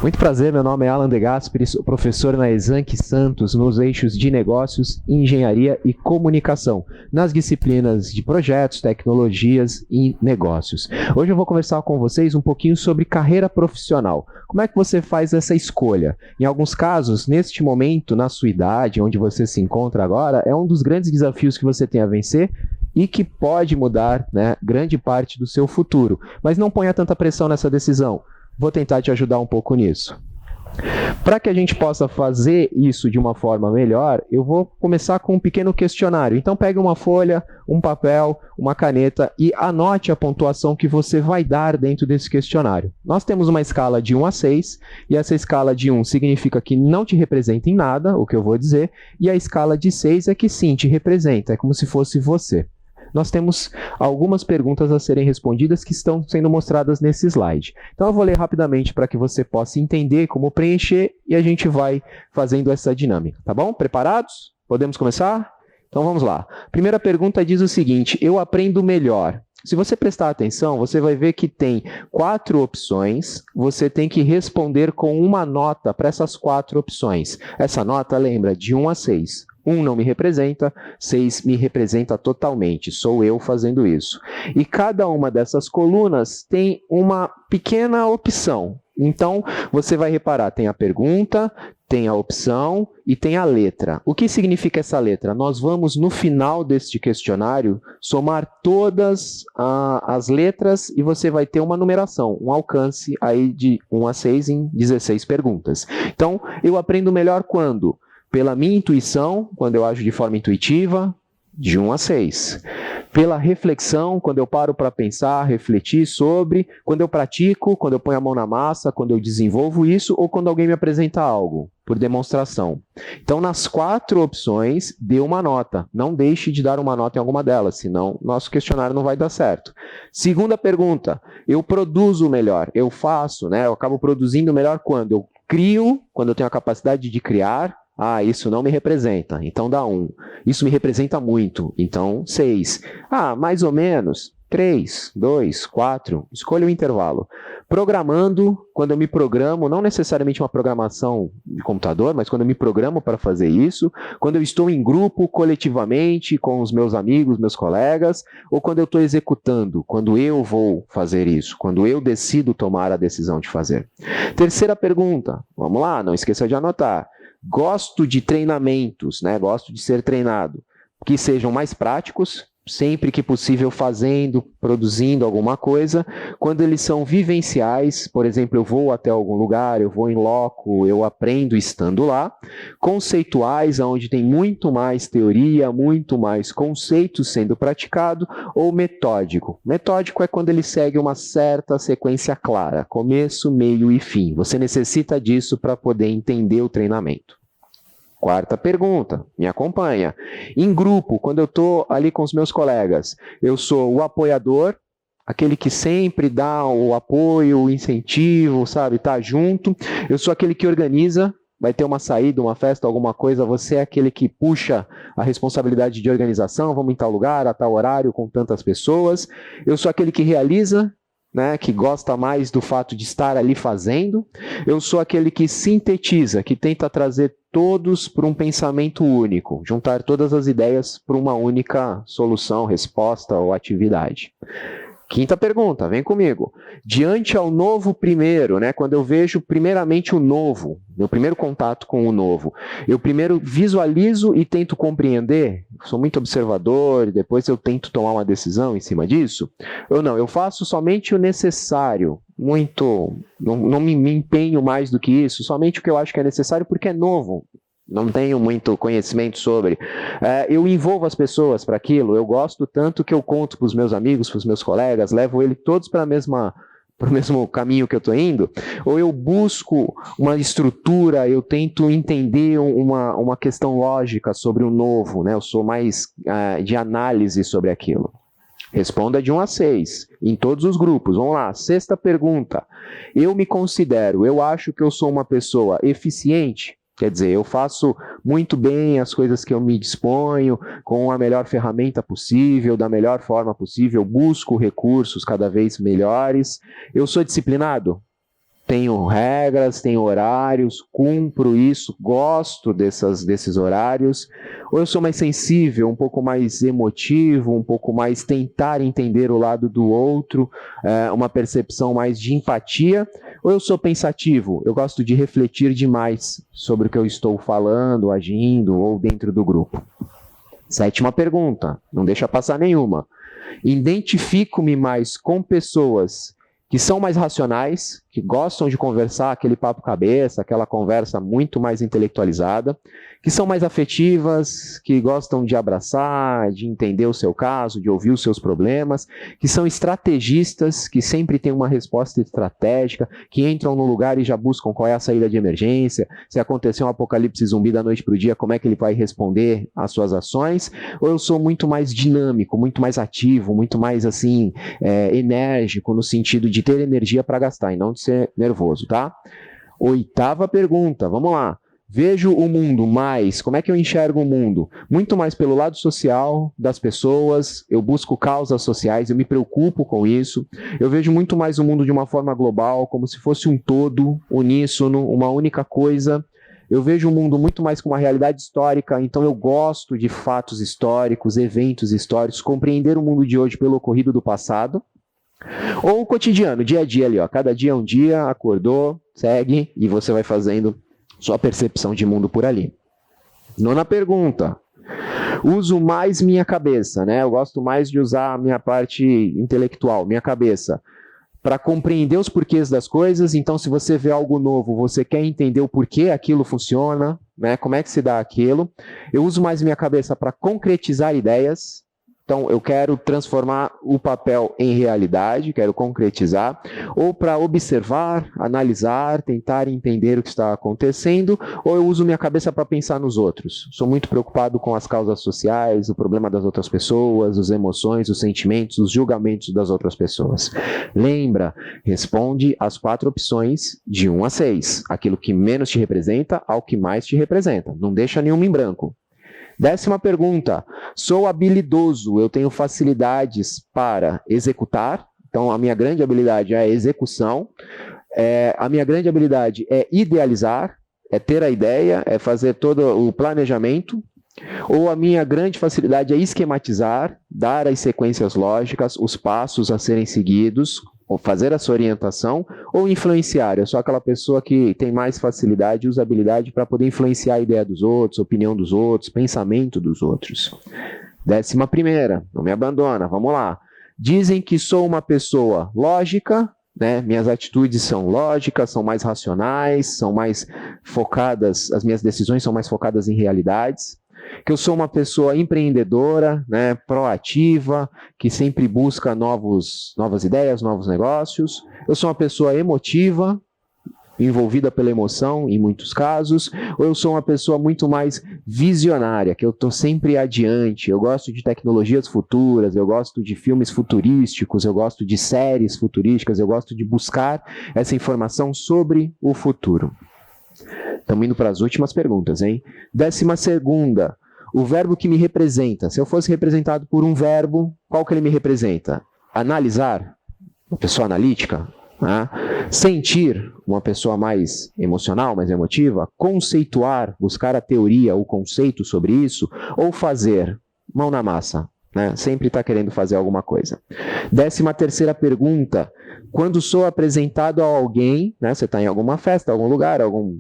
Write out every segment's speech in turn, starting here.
Muito prazer, meu nome é Alan De Gasperi, sou professor na Exanc Santos, nos eixos de negócios, engenharia e comunicação, nas disciplinas de projetos, tecnologias e negócios. Hoje eu vou conversar com vocês um pouquinho sobre carreira profissional. Como é que você faz essa escolha? Em alguns casos, neste momento, na sua idade, onde você se encontra agora, é um dos grandes desafios que você tem a vencer e que pode mudar, né, grande parte do seu futuro. Mas não ponha tanta pressão nessa decisão. Vou tentar te ajudar um pouco nisso. Para que a gente possa fazer isso de uma forma melhor, eu vou começar com um pequeno questionário. Então pegue uma folha, um papel, uma caneta e anote a pontuação que você vai dar dentro desse questionário. Nós temos uma escala de 1 a 6, e essa escala de 1 significa que não te representa em nada, o que eu vou dizer, e a escala de 6 é que sim, te representa, é como se fosse você. Nós temos algumas perguntas a serem respondidas que estão sendo mostradas nesse slide. Então eu vou ler rapidamente para que você possa entender como preencher e a gente vai fazendo essa dinâmica, tá bom? Preparados? Podemos começar? Então vamos lá. Primeira pergunta diz o seguinte: eu aprendo melhor. Se você prestar atenção, você vai ver que tem 4 opções, você tem que responder com uma nota para essas 4 opções. Essa nota, lembra, de 1 a 6. 1 não me representa, 6 me representa totalmente, sou eu fazendo isso. E cada uma dessas colunas tem uma pequena opção. Então, você vai reparar, tem a pergunta, tem a opção e tem a letra. O que significa essa letra? Nós vamos, no final deste questionário, somar todas as letras e você vai ter uma numeração, um alcance aí de 1 a 6 em 16 perguntas. Então, eu aprendo melhor quando? Pela minha intuição, quando eu ajo de forma intuitiva, de 1 a 6. Pela reflexão, quando eu paro para pensar, refletir sobre, quando eu pratico, quando eu ponho a mão na massa, quando eu desenvolvo isso, ou quando alguém me apresenta algo, por demonstração. Então, nas 4 opções, dê uma nota. Não deixe de dar uma nota em alguma delas, senão nosso questionário não vai dar certo. Segunda pergunta: eu produzo melhor, eu faço, né? Eu acabo produzindo melhor quando? Eu crio, quando eu tenho a capacidade de criar. Ah, isso não me representa, então dá 1. Isso me representa muito, então 6. Ah, mais ou menos, 3, 2, 4. Escolha o intervalo. Programando, quando eu me programo, não necessariamente uma programação de computador, mas quando eu me programo para fazer isso, quando eu estou em grupo, coletivamente, com os meus amigos, meus colegas, ou quando eu estou executando, quando eu vou fazer isso, quando eu decido tomar a decisão de fazer. Terceira pergunta, vamos lá, não esqueça de anotar. Gosto de treinamentos, né? Gosto de ser treinado, que sejam mais práticos, sempre que possível fazendo, produzindo alguma coisa. Quando eles são vivenciais, por exemplo, eu vou até algum lugar, eu vou em loco, eu aprendo estando lá. Conceituais, onde tem muito mais teoria, muito mais conceitos sendo praticado, ou metódico. Metódico é quando ele segue uma certa sequência clara, começo, meio e fim. Você necessita disso para poder entender o treinamento. Quarta pergunta, me acompanha. Em grupo, quando eu estou ali com os meus colegas, eu sou o apoiador, aquele que sempre dá o apoio, o incentivo, sabe, tá junto. Eu sou aquele que organiza, vai ter uma saída, uma festa, alguma coisa, você é aquele que puxa a responsabilidade de organização, vamos em tal lugar, a tal horário, com tantas pessoas. Eu sou aquele que realiza, né, que gosta mais do fato de estar ali fazendo. Eu sou aquele que sintetiza, que tenta trazer todos para um pensamento único, juntar todas as ideias para uma única solução, resposta ou atividade. Quinta pergunta, vem comigo. Diante ao novo primeiro, né, quando eu vejo primeiramente o novo, meu primeiro contato com o novo, eu primeiro visualizo e tento compreender, sou muito observador e depois eu tento tomar uma decisão em cima disso, ou não, eu faço somente o necessário, não me empenho mais do que isso, somente o que eu acho que é necessário porque é novo. Não tenho muito conhecimento sobre. Eu envolvo as pessoas para aquilo, eu gosto tanto que eu conto para os meus amigos, para os meus colegas, levo eles todos para o mesmo caminho que eu estou indo, ou eu busco uma estrutura, eu tento entender uma questão lógica sobre o novo, né? Eu sou mais de análise sobre aquilo. Responda de 1 a 6, em todos os grupos. Vamos lá, sexta pergunta. Eu me considero, eu acho que eu sou uma pessoa eficiente? Quer dizer, eu faço muito bem as coisas que eu me disponho, com a melhor ferramenta possível, da melhor forma possível, busco recursos cada vez melhores. Eu sou disciplinado? tenho regras, tenho horários, cumpro isso, gosto desses horários? Ou eu sou mais sensível, um pouco mais emotivo, um pouco mais tentar entender o lado do outro, uma percepção mais de empatia? Ou eu sou pensativo, eu gosto de refletir demais sobre o que eu estou falando, agindo ou dentro do grupo? 7ª pergunta, não deixa passar nenhuma. Identifico-me mais com pessoas que são mais racionais, que gostam de conversar, aquele papo cabeça, aquela conversa muito mais intelectualizada, que são mais afetivas, que gostam de abraçar, de entender o seu caso, de ouvir os seus problemas, que são estrategistas, que sempre têm uma resposta estratégica, que entram no lugar e já buscam qual é a saída de emergência, se acontecer um apocalipse zumbi da noite para o dia, como é que ele vai responder às suas ações, ou eu sou muito mais dinâmico, muito mais ativo, muito mais assim, enérgico, no sentido de ter energia para gastar e não de ser nervoso, tá? 8ª pergunta, vamos lá. Vejo o mundo mais, como é que eu enxergo o mundo? Muito mais pelo lado social das pessoas, eu busco causas sociais, eu me preocupo com isso. Eu vejo muito mais o mundo de uma forma global, como se fosse um todo, uníssono, uma única coisa. Eu vejo o mundo muito mais como uma realidade histórica, então eu gosto de fatos históricos, eventos históricos, compreender o mundo de hoje pelo ocorrido do passado. Ou o cotidiano, dia a dia ali, ó, cada dia é um dia, acordou, segue, e você vai fazendo sua percepção de mundo por ali. 9ª pergunta. Uso mais minha cabeça, né? Eu gosto mais de usar a minha parte intelectual, minha cabeça, para compreender os porquês das coisas. Então, se você vê algo novo, você quer entender o porquê aquilo funciona, né? Como é que se dá aquilo. Eu uso mais minha cabeça para concretizar ideias. Então, eu quero transformar o papel em realidade, quero concretizar, ou para observar, analisar, tentar entender o que está acontecendo, ou eu uso minha cabeça para pensar nos outros. Sou muito preocupado com as causas sociais, o problema das outras pessoas, as emoções, os sentimentos, os julgamentos das outras pessoas. Lembra, responde as 4 opções de 1 a 6. Aquilo que menos te representa ao que mais te representa. Não deixa nenhuma em branco. 10ª pergunta, sou habilidoso, eu tenho facilidades para executar, então a minha grande habilidade é a execução, a minha grande habilidade é idealizar, é ter a ideia, é fazer todo o planejamento, ou a minha grande facilidade é esquematizar, dar as sequências lógicas, os passos a serem seguidos, ou fazer essa orientação, ou influenciar. Eu sou aquela pessoa que tem mais facilidade e usabilidade para poder influenciar a ideia dos outros, a opinião dos outros, pensamento dos outros. 11ª, não me abandona, vamos lá. Dizem que sou uma pessoa lógica, né? Minhas atitudes são lógicas, são mais racionais, são mais focadas, as minhas decisões são mais focadas em realidades. Que eu sou uma pessoa empreendedora, né, proativa, que sempre busca novas ideias, novos negócios. Eu sou uma pessoa emotiva, envolvida pela emoção em muitos casos, ou eu sou uma pessoa muito mais visionária, que eu estou sempre adiante, eu gosto de tecnologias futuras, eu gosto de filmes futurísticos, eu gosto de séries futurísticas, eu gosto de buscar essa informação sobre o futuro. Estamos indo para as últimas perguntas, hein? 12ª, o verbo que me representa. Se eu fosse representado por um verbo, qual que ele me representa? Analisar, uma pessoa analítica. Né? Sentir, uma pessoa mais emocional, mais emotiva. Conceituar, buscar a teoria, o conceito sobre isso. Ou fazer, mão na massa. Né? Sempre está querendo fazer alguma coisa. 13ª pergunta, quando sou apresentado a alguém, né? Você está em alguma festa, algum lugar, algum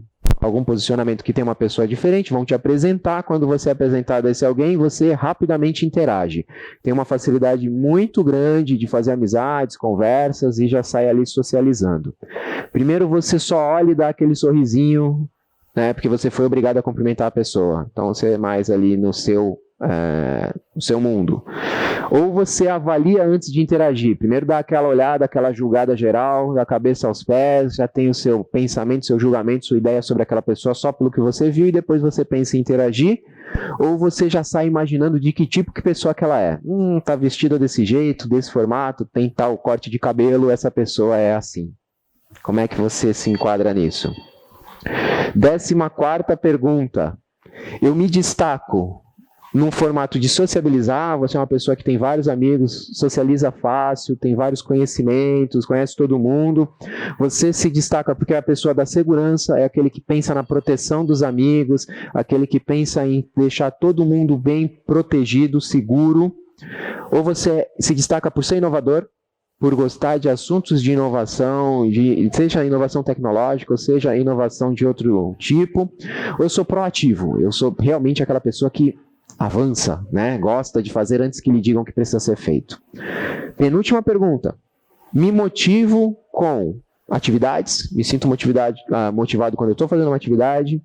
posicionamento que tem uma pessoa diferente, vão te apresentar. Quando você é apresentado a esse alguém, você rapidamente interage. Tem uma facilidade muito grande de fazer amizades, conversas e já sai ali socializando. Primeiro você só olha e dá aquele sorrisinho, né, porque você foi obrigado a cumprimentar a pessoa. Então você é mais ali no seu mundo. Ou você avalia antes de interagir. Primeiro dá aquela olhada, aquela julgada geral, da cabeça aos pés, já tem o seu pensamento, seu julgamento, sua ideia sobre aquela pessoa só pelo que você viu e depois você pensa em interagir. Ou você já sai imaginando de que tipo de pessoa que ela é. Tá vestida desse jeito, desse formato, tem tal corte de cabelo, essa pessoa é assim. Como é que você se enquadra nisso? 14ª pergunta. Eu me destaco num formato de sociabilizar, você é uma pessoa que tem vários amigos, socializa fácil, tem vários conhecimentos, conhece todo mundo. Você se destaca porque é a pessoa da segurança, é aquele que pensa na proteção dos amigos, aquele que pensa em deixar todo mundo bem protegido, seguro. Ou você se destaca por ser inovador, por gostar de assuntos de inovação, seja inovação tecnológica, ou seja inovação de outro tipo. Ou eu sou proativo, eu sou realmente aquela pessoa que avança, né? Gosta de fazer antes que lhe digam que precisa ser feito. Penúltima pergunta. Me motivo com atividades, me sinto motivado quando eu estou fazendo uma atividade,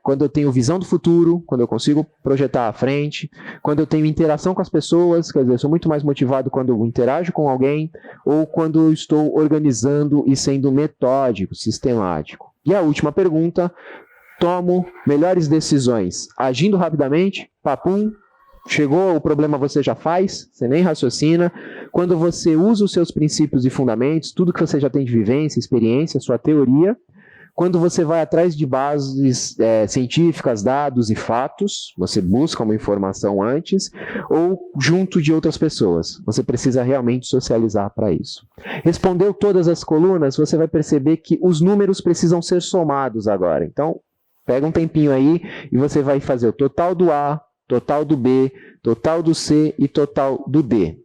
quando eu tenho visão do futuro, quando eu consigo projetar à frente, quando eu tenho interação com as pessoas, quer dizer, eu sou muito mais motivado quando eu interajo com alguém, ou quando eu estou organizando e sendo metódico, sistemático. E a última pergunta, tomo melhores decisões agindo rapidamente, papum, chegou o problema, você já faz, você nem raciocina. Quando você usa os seus princípios e fundamentos, tudo que você já tem de vivência, experiência, sua teoria. Quando você vai atrás de bases científicas, dados e fatos, você busca uma informação antes, ou junto de outras pessoas. Você precisa realmente socializar para isso. Respondeu todas as colunas, você vai perceber que os números precisam ser somados agora. Então, pega um tempinho aí e você vai fazer o total do A, total do B, total do C e total do D.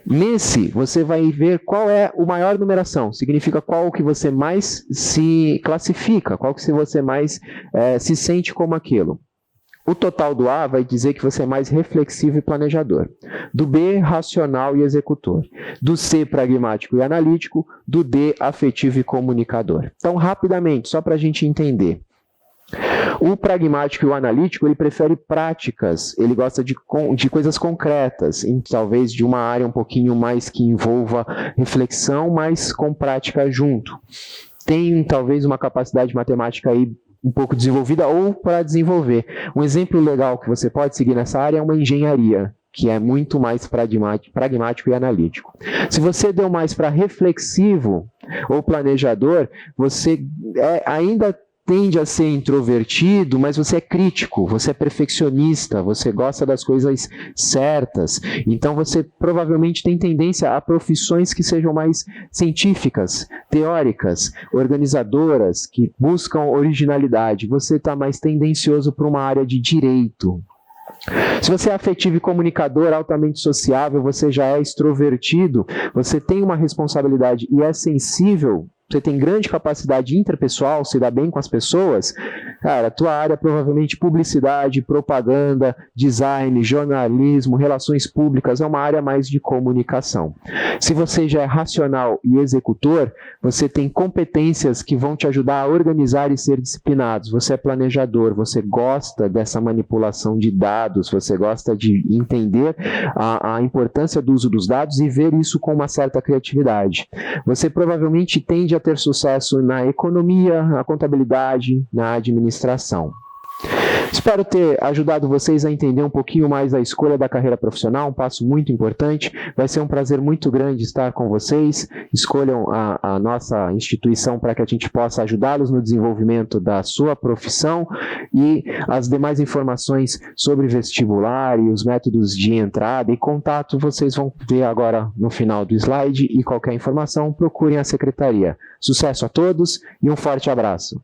Nesse, você vai ver qual é a maior numeração, significa qual que você mais se classifica, qual que você mais se sente como aquilo. O total do A vai dizer que você é mais reflexivo e planejador. Do B, racional e executor. Do C, pragmático e analítico. Do D, afetivo e comunicador. Então, rapidamente, só para a gente entender. O pragmático e o analítico, ele prefere práticas, ele gosta de coisas concretas, talvez de uma área um pouquinho mais que envolva reflexão, mas com prática junto. Tem talvez uma capacidade matemática aí um pouco desenvolvida ou para desenvolver. Um exemplo legal que você pode seguir nessa área é uma engenharia, que é muito mais pragmático e analítico. Se você deu mais para reflexivo ou planejador, você ainda tende a ser introvertido, mas você é crítico, você é perfeccionista, você gosta das coisas certas. Então você provavelmente tem tendência a profissões que sejam mais científicas, teóricas, organizadoras, que buscam originalidade. Você está mais tendencioso para uma área de direito. Se você é afetivo e comunicador, altamente sociável, você já é extrovertido, você tem uma responsabilidade e é sensível, você tem grande capacidade interpessoal, se dá bem com as pessoas, cara, a tua área provavelmente publicidade, propaganda, design, jornalismo, relações públicas, é uma área mais de comunicação. Se você já é racional e executor, você tem competências que vão te ajudar a organizar e ser disciplinados. Você é planejador, você gosta dessa manipulação de dados, você gosta de entender a importância do uso dos dados e ver isso com uma certa criatividade. Você provavelmente tende a ter sucesso na economia, na contabilidade, na administração. Espero ter ajudado vocês a entender um pouquinho mais a escolha da carreira profissional, um passo muito importante. Vai ser um prazer muito grande estar com vocês. Escolham a nossa instituição para que a gente possa ajudá-los no desenvolvimento da sua profissão e as demais informações sobre vestibular e os métodos de entrada e contato vocês vão ver agora no final do slide e qualquer informação procurem a secretaria. Sucesso a todos e um forte abraço.